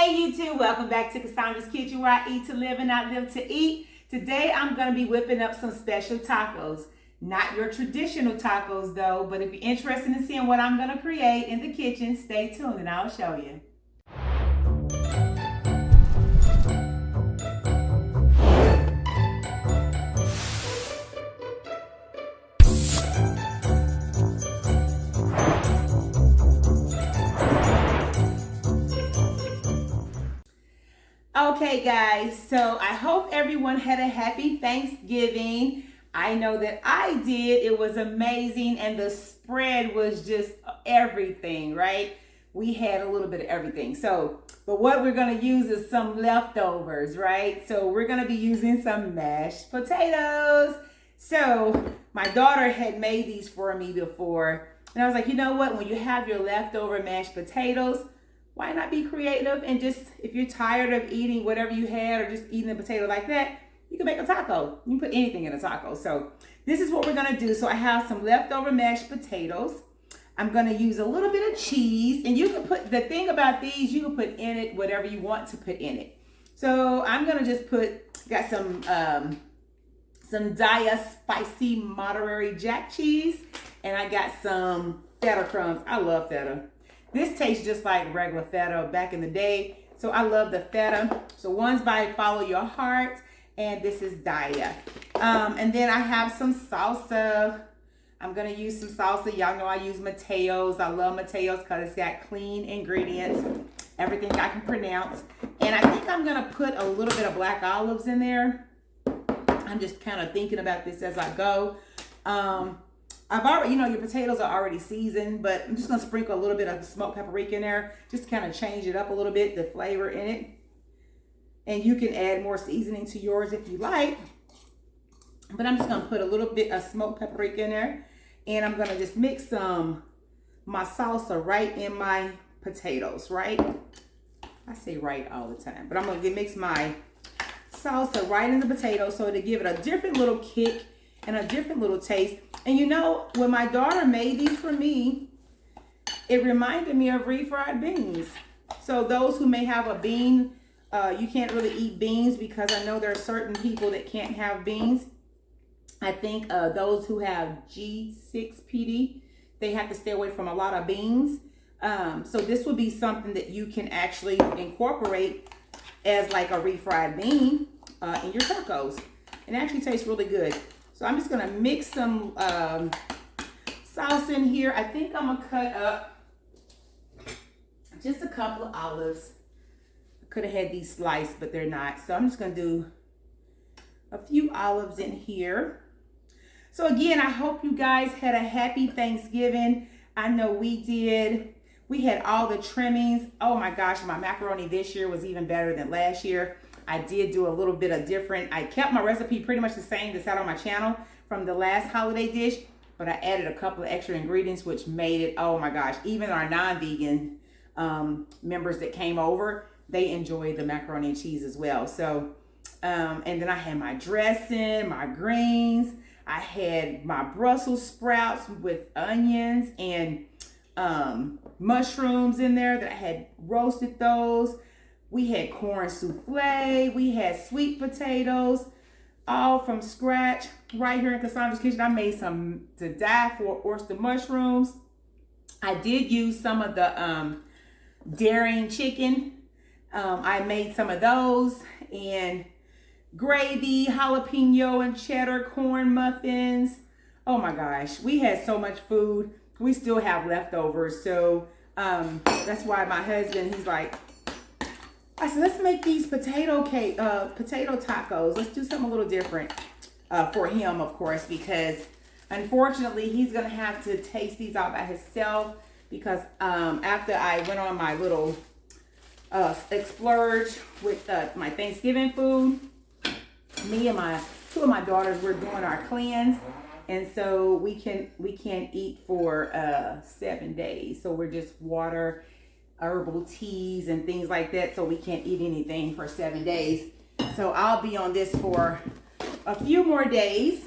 Hey YouTube, welcome back to Kasondra's Kitchen, where I eat to live and not live to eat. Today I'm going to be whipping up some special tacos. Not your traditional tacos though, but if you're interested in seeing what I'm going to create in the kitchen, stay tuned and I'll show you. Okay guys, so I hope everyone had a happy Thanksgiving. I know that I did. It was amazing and the spread was just everything, right? We had a little bit of everything. But what we're going to use is some leftovers, right? So we're going to be using some mashed potatoes. So my daughter had made these for me before. And I was like, you know what? When you have your leftover mashed potatoes, why not be creative and just, if you're tired of eating whatever you had or just eating a potato like that, you can make a taco. You can put anything in a taco. So this is what we're gonna do. So I have some leftover mashed potatoes. I'm gonna use a little bit of cheese, and you can put, the thing about these, you can put in it whatever you want to put in it. So I'm gonna just got some Daya spicy Monterey Jack cheese, and I got some feta crumbs. I love feta. This tastes just like regular feta back in the day. So I love the feta. So one's by Follow Your Heart, and this is Daya. And then I have some salsa. I'm gonna use some salsa. Y'all know I use Mateo's. I love Mateo's because it's got clean ingredients, everything I can pronounce. And I think I'm gonna put a little bit of black olives in there. I'm just kind of thinking about this as I go. I've already, your potatoes are already seasoned, but I'm just going to sprinkle a little bit of smoked paprika in there, just to kind of change it up a little bit, the flavor in it. And you can add more seasoning to yours if you like. But I'm just going to put a little bit of smoked paprika in there. And I'm going to just mix my salsa right in my potatoes, right? I say right all the time. But I'm going to mix my salsa right in the potatoes so to give it a different little kick and a different little taste. And when my daughter made these for me, it reminded me of refried beans. So those who may have a bean, you can't really eat beans because I know there are certain people that can't have beans. I think those who have G6PD, they have to stay away from a lot of beans. So this would be something that you can actually incorporate as like a refried bean in your tacos. It actually tastes really good. So I'm just gonna mix some sauce in here. I think I'm gonna cut up just a couple of olives. I could have had these sliced, but they're not. So I'm just gonna do a few olives in here. So again, I hope you guys had a happy Thanksgiving. I know we did. We had all the trimmings. Oh my gosh, my macaroni this year was even better than last year. I did do a little bit of different. I kept my recipe pretty much the same that's out on my channel from the last holiday dish, but I added a couple of extra ingredients which made it, oh my gosh, even our non-vegan members that came over, they enjoyed the macaroni and cheese as well. So, and then I had my dressing, my greens. I had my Brussels sprouts with onions and mushrooms in there that I had roasted those. We had corn souffle, we had sweet potatoes, all from scratch right here in Kasondra's Kitchen. I made some to die for oyster mushrooms. I did use some of the daring chicken. I made some of those, and gravy, jalapeno and cheddar corn muffins. Oh my gosh, we had so much food. We still have leftovers. So that's why my husband, he's like, I said, let's make these potato tacos. Let's do something a little different for him, of course, because unfortunately he's gonna have to taste these out by himself because after I went on my little splurge with my Thanksgiving food, me and two of my daughters, we're doing our cleanse, and so we can't eat for 7 days. So we're just water, herbal teas and things like that, so we can't eat anything for 7 days. So I'll be on this for a few more days,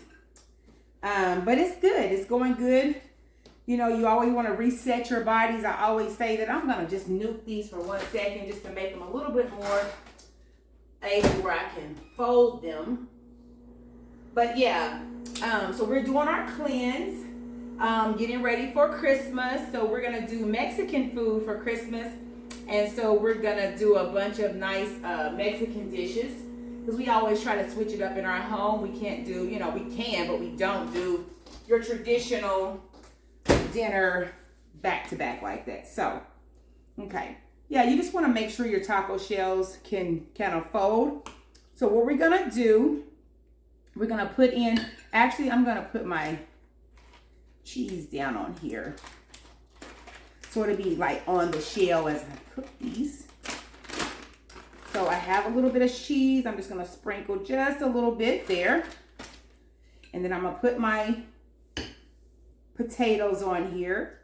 but it's good. It's going good. you know, you always want to reset your bodies. I always say that I'm going to just nuke these for 1 second just to make them a little bit more able where I can fold them. But yeah, so we're doing our cleanse, getting ready for Christmas. So we're going to do Mexican food for Christmas. And so we're going to do a bunch of nice Mexican dishes. Because we always try to switch it up in our home. We can't do, you know, we can, but we don't do your traditional dinner back to back like that. So, okay. Yeah, you just want to make sure your taco shells can kind of fold. So what we're going to do, we're going to put in, actually I'm going to put my cheese down on here. So it'll be like on the shell as I cook these. So I have a little bit of cheese. I'm just going to sprinkle just a little bit there. And then I'm going to put my potatoes on here.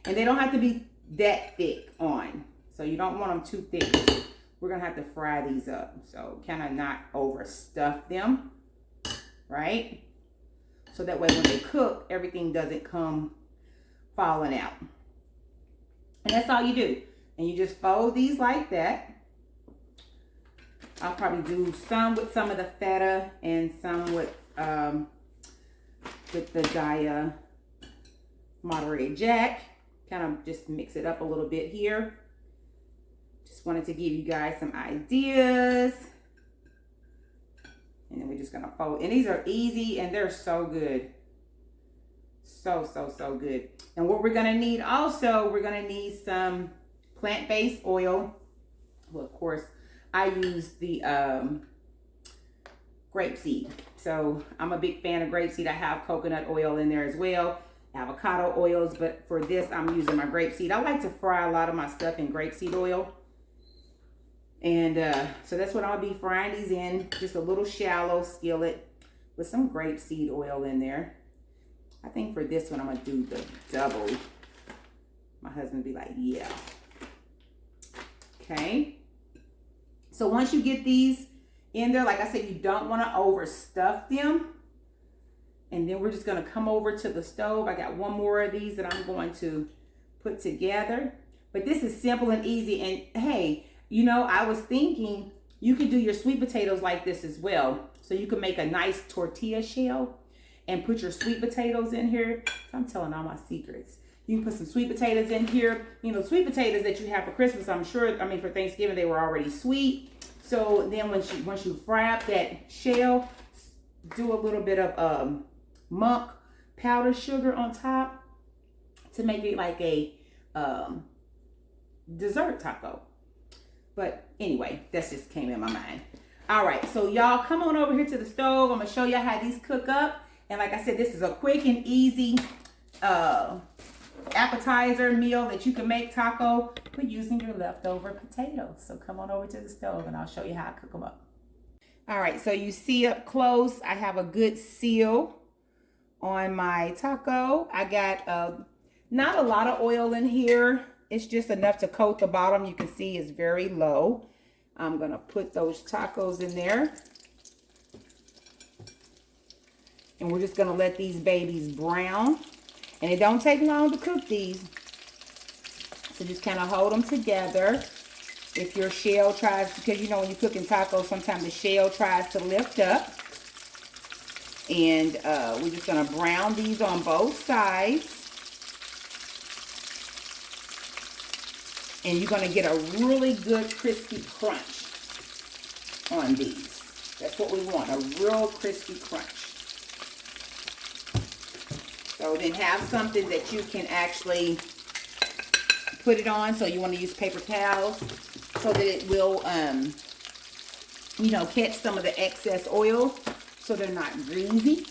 And they don't have to be that thick on. So you don't want them too thick. We're going to have to fry these up. So kind of not overstuff them. Right? So that way when they cook, everything doesn't come falling out. And that's all you do. And you just fold these like that. I'll probably do some with some of the feta and some with the Gaia Monterey Jack. Kind of just mix it up a little bit here. Just wanted to give you guys some ideas. And then we're just going to fold. And these are easy and they're so good. So good. And what we're going to need also, we're going to need some plant-based oil. Well, of course, I use the grapeseed. So I'm a big fan of grapeseed. I have coconut oil in there as well. Avocado oils, but for this I'm using my grapeseed. I like to fry a lot of my stuff in grapeseed oil. And so that's what I'll be frying these in. Just a little shallow skillet with some grapeseed oil in there. I think for this one I'm going to do the double. My husband will be like, yeah. Okay. So once you get these in there, like I said, you don't want to overstuff them. And then we're just going to come over to the stove. I got one more of these that I'm going to put together. But this is simple and easy. And hey, you know, I was thinking you could do your sweet potatoes like this as well. So you can make a nice tortilla shell and put your sweet potatoes in here. I'm telling all my secrets. You can put some sweet potatoes in here. You know, sweet potatoes that you have for Christmas, I'm sure, I mean, for Thanksgiving, they were already sweet. So then once you fry up that shell, do a little bit of monk powdered sugar on top to make it like a dessert taco. But anyway, that just came in my mind. All right, so y'all come on over here to the stove. I'm gonna show y'all how these cook up. And like I said, this is a quick and easy appetizer meal that you can make taco with using your leftover potatoes. So come on over to the stove and I'll show you how I cook them up. All right, so you see up close, I have a good seal on my taco. I got not a lot of oil in here. It's just enough to coat the bottom. You can see it's very low. I'm gonna put those tacos in there. And we're just gonna let these babies brown. And it don't take long to cook these. So just kind of hold them together. If your shell tries, because you know when you're cooking tacos, sometimes the shell tries to lift up. And we're just gonna brown these on both sides. And you're gonna get a really good crispy crunch on these. That's what we want, a real crispy crunch. So then have something that you can actually put it on. So you want to use paper towels so that it will, you know, catch some of the excess oil so they're not greasy.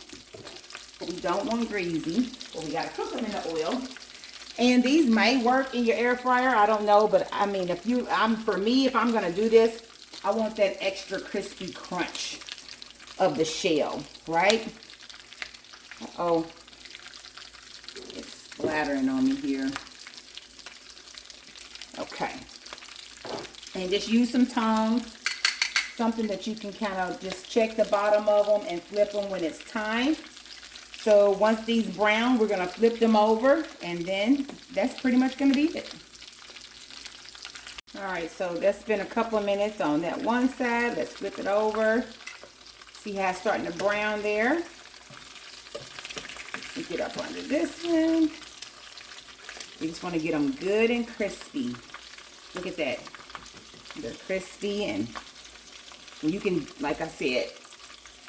But we don't want greasy. But we got to cook them in the oil. And these may work in your air fryer. I don't know. But I mean, for me, if I'm going to do this, I want that extra crispy crunch of the shell, right? Uh-oh. It's splattering on me here. Okay. And just use some tongs. Something that you can kind of just check the bottom of them and flip them when it's time. So once these brown, we're gonna flip them over, and then that's pretty much gonna be it. All right, so that's been a couple of minutes on that one side. Let's flip it over. See how it's starting to brown there. We get up under this one. We just want to get them good and crispy. Look at that. They're crispy, and you can, like I said,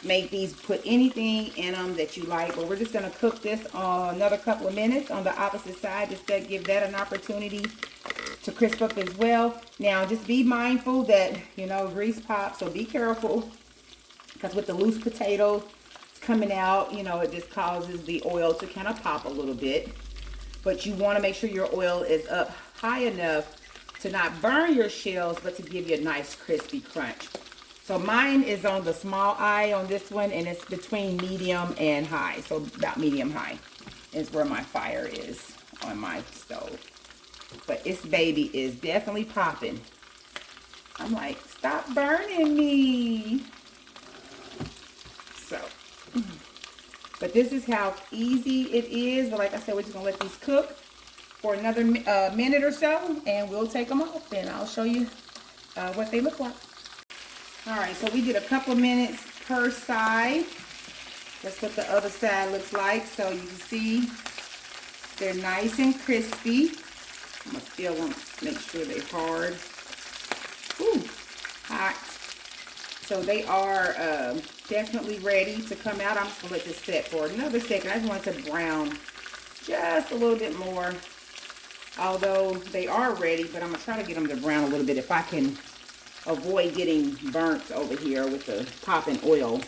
make these, put anything in them that you like. But we're just going to cook this on another couple of minutes on the opposite side, just to give that an opportunity to crisp up as well. Now, just be mindful that, you know, grease pops, so be careful. Because with the loose potatoes coming out, you know, it just causes the oil to kind of pop a little bit. But you want to make sure your oil is up high enough to not burn your shells, but to give you a nice crispy crunch. So mine is on the small eye on this one, and it's between medium and high. So about medium high is where my fire is on my stove. But this baby is definitely popping. I'm like, stop burning me. So, but this is how easy it is. But like I said, we're just gonna let these cook for another minute or so, and we'll take them off, and I'll show you what they look like. All right, so we did a couple of minutes per side. That's what the other side looks like. So you can see they're nice and crispy. I'm gonna still want to make sure they're hard. Ooh, hot. So they are definitely ready to come out. I'm just gonna let this set for another second. I just want it to brown just a little bit more. Although they are ready, but I'm gonna try to get them to brown a little bit if I can avoid getting burnt over here with the popping oil.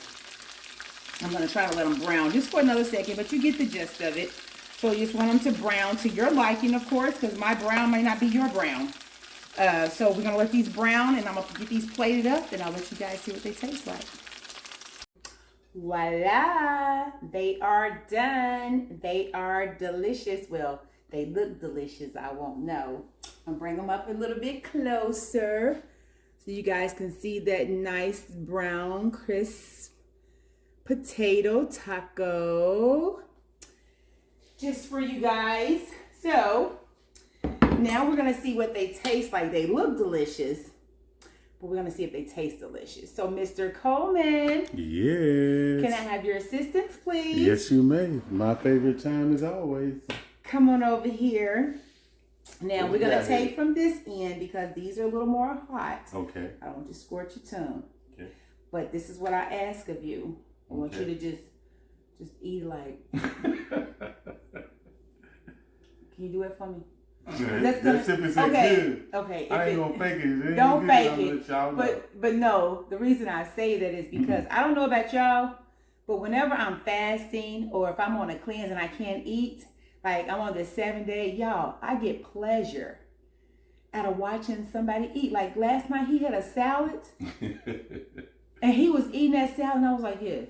I'm gonna try to let them brown just for another second, but you get the gist of it. So you just want them to brown to your liking, of course, because my brown may not be your brown. So we're gonna let these brown, and I'm gonna get these plated up, and I'll let you guys see what they taste like. Voila! They are done. They are delicious. Well, they look delicious. I won't know. I'll bring them up a little bit closer so you guys can see that nice brown, crisp potato taco. Just for you guys. So now we're gonna see what they taste like. They look delicious, but we're gonna see if they taste delicious. So Mr. Coleman. Yes. Can I have your assistance, please? Yes, you may. My favorite time is always. Come on over here. Now we're gonna take from this end because these are a little more hot. Okay. I don't want you to scorch your tongue. Okay. But this is what I ask of you. I want you to just eat like. Can you do it for me? That's if it's okay. good. Okay. I ain't gonna fake it. Don't fake it. But no, the reason I say that is because I don't know about y'all, but whenever I'm fasting or if I'm on a cleanse and I can't eat, like I'm on the 7-day, y'all, I get pleasure out of watching somebody eat. Like last night, he had a salad, and he was eating that salad, and I was like, yeah.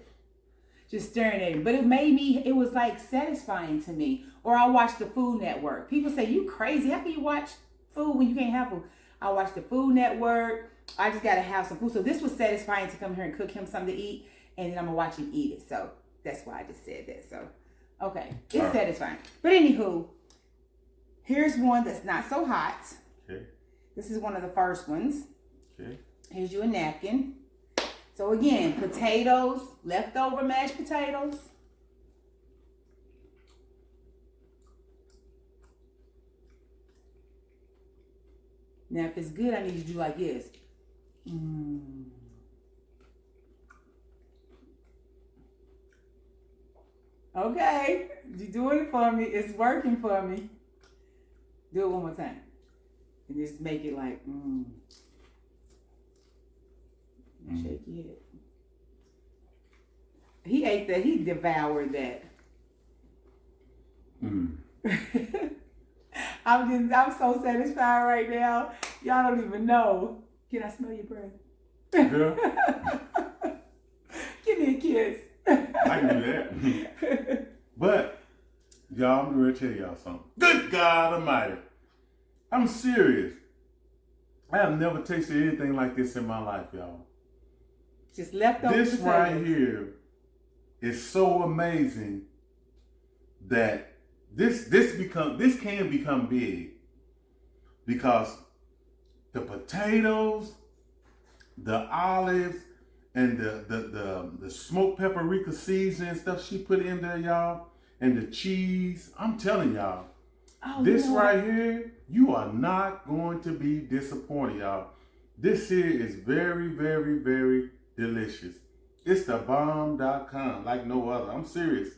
Just staring at him. But it was like satisfying to me. Or I watch the Food Network. People say, you crazy. How can you watch food when you can't have food? I watch the Food Network. I just got to have some food. So this was satisfying to come here and cook him something to eat. And then I'm going to watch him eat it. So that's why I just said that. So, okay. It's satisfying. But anywho, here's one that's not so hot. Okay. This is one of the first ones. Okay. Here's you a napkin. So again, potatoes, leftover mashed potatoes. Now if it's good, I need you to do like this. Okay, you're doing it for me. It's working for me. Do it one more time. And just make it like, Shake your head. He ate that. He devoured that. I'm so satisfied right now. Y'all don't even know. Can I smell your breath? Girl. Give me a kiss. I can do that. But, y'all, I'm going to tell y'all something. Good God Almighty. I'm serious. I have never tasted anything like this in my life, y'all. Just leftover This potatoes. right here is so amazing that this can become big because the potatoes, the olives, and the smoked paprika seasoning stuff she put in there, y'all, and the cheese. I'm telling y'all, this right here, you are not going to be disappointed, y'all. This here is very, very, very delicious. It's the bomb.com like no other. I'm serious.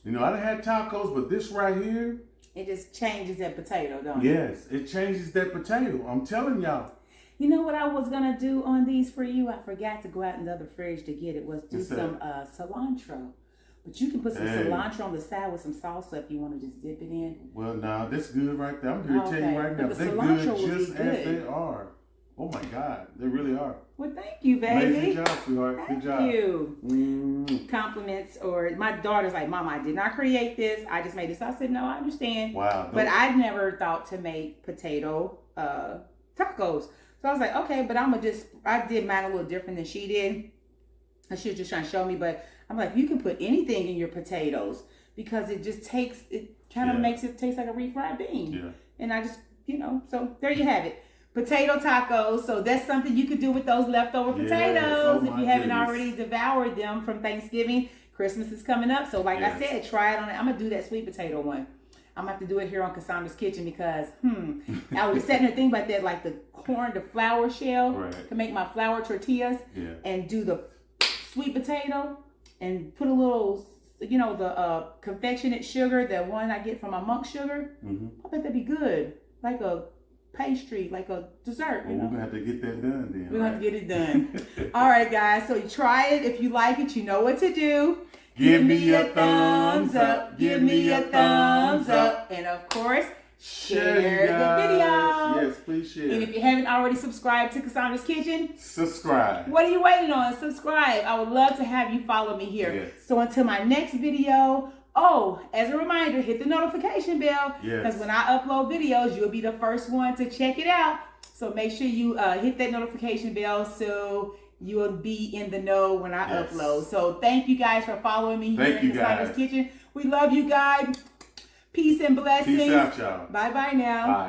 You know, I done had tacos, but this right here. It just changes that potato, don't it? Yes, it changes that potato. I'm telling y'all. You know what I was going to do on these for you? I forgot to go out in the other fridge to get it. Was do some cilantro. But you can put some cilantro on the side with some salsa if you want to just dip it in. Well, nah, that's good right there. I'm here to tell you right now. They're good just as they are. Oh my God, they really are. Well, thank you, baby. Amazing job, sweetheart. Good job. Thank you. Compliments, or my daughter's like, Mama, I did not create this. I just made this. I said, no, I understand. Wow. But I never thought to make potato tacos. So I was like, okay, but I did mine a little different than she did. And she was just trying to show me, but I'm like, you can put anything in your potatoes because it just kind of makes it taste like a refried bean. Yeah. And I just, so there you have it. Potato tacos. So that's something you could do with those leftover potatoes if you haven't already devoured them from Thanksgiving. Christmas is coming up. So like I said, try it on it. I'm going to do that sweet potato one. I'm going to have to do it here on Kasondra's Kitchen because, I was sitting there thinking about that, like the flour shell to make my flour tortillas and do the sweet potato and put a little, the confectionate sugar, the one I get from my monk sugar. I bet that'd be good. Like a pastry, like a dessert. Well, we're going to have to get that done then. We're going to have to get it done. All right, guys. So you try it. If you like it, you know what to do. Give me a thumbs up. Give me a thumbs up. And of course, share the video. Yes, please share. And if you haven't already subscribed to Kasondra's Kitchen, subscribe. What are you waiting on? Subscribe. I would love to have you follow me here. Yes. So until my next video, as a reminder, hit the notification bell. Because when I upload videos, you'll be the first one to check it out. So make sure you hit that notification bell so you will be in the know when I upload. So thank you guys for following me here in Kasondra's Kitchen. We love you guys. Peace and blessings. Peace out, y'all. Bye-bye now. Bye.